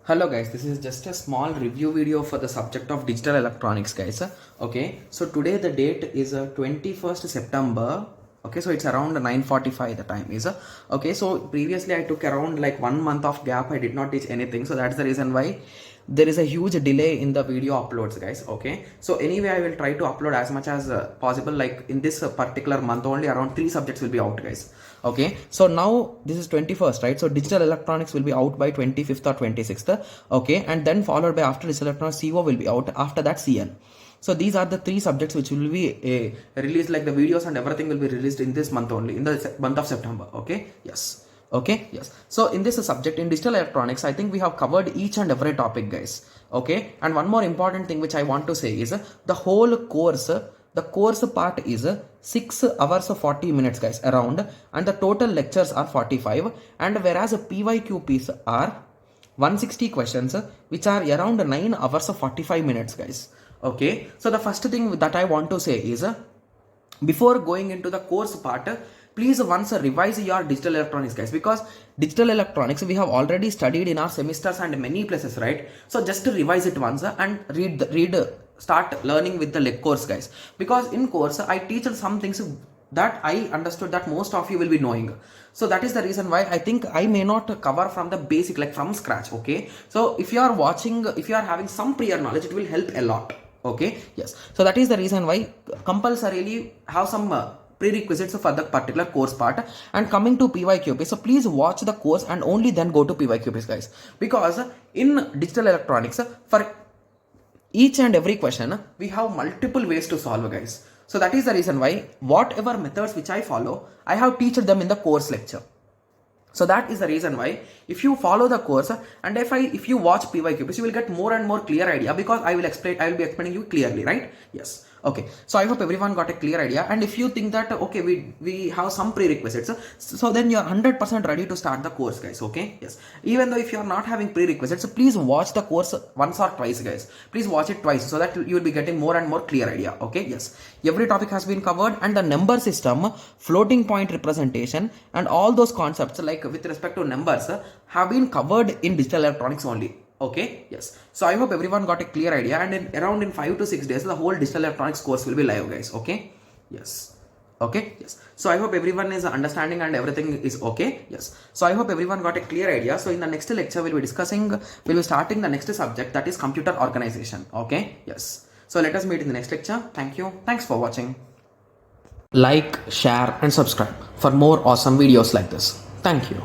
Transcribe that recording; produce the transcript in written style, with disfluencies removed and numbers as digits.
Hello guys, this is just a small review video for the subject of digital electronics guys. Okay, so today the date is 21st September. Okay, so it's around 9:45 the time is. Okay, so previously I took around like 1 month of gap. I did not teach anything, so that's the reason why there is a huge delay in the video uploads guys. Okay, so anyway I will try to upload as much as possible. Like in this particular month only around 3 subjects will be out guys. Okay, so now this is 21st, right? So digital electronics will be out by 25th or 26th. Okay, and then followed by, after digital electronics, CO will be out, after that CN. So these are the 3 subjects which will be released, like the videos and everything will be released in this month only, in the month of September. Okay, yes. Okay, yes. So in this subject, in digital electronics, I think we have covered each and every topic guys. Okay, and one more important thing which I want to say is the whole course, the course part is 6 hours of 40 minutes guys around, and the total lectures are 45, and whereas PYQPs are 160 questions which are around 9 hours of 45 minutes guys. Okay, so the first thing that I want to say is before going into the course part, please once revise your digital electronics guys, because digital electronics we have already studied in our semesters and many places, right? So just revise it once and start learning with the course guys, because in course I teach some things that I understood that most of you will be knowing. So that is the reason why I think I may not cover from the basic, like from scratch. Okay, so if you are watching, if you are having some prior knowledge, it will help a lot. Okay, yes. So that is the reason why compulsorily have some prerequisites for the particular course part. And coming to PYQP, so please watch the course and only then go to PYQPs guys, because in digital electronics, for each and every question we have multiple ways to solve guys. So that is the reason why whatever methods which I follow, I have taught them in the course lecture. So that is the reason why if you follow the course and if you watch PYQPs, you will get more and more clear idea, because I will be explaining you clearly, right? Yes. Okay, so I hope everyone got a clear idea. And if you think that okay, we have some prerequisites, so then you are 100% ready to start the course guys. Okay, yes. Even though if you are not having prerequisites, please watch the course once or twice guys. Please watch it twice so that you will be getting more and more clear idea. Okay, yes. Every topic has been covered, and the number system, floating point representation, and all those concepts like with respect to numbers have been covered in digital electronics only. Okay, yes. So I hope everyone got a clear idea, and in 5 to 6 days the whole digital electronics course will be live guys. Okay, yes. Okay, yes. So I hope everyone is understanding and everything is okay. Yes. So I hope everyone got a clear idea. So in the next lecture we'll be starting the next subject, that is computer organization. Okay, yes. So let us meet in the next lecture. Thank you. Thanks for watching. Like, share and subscribe for more awesome videos like this. Thank you.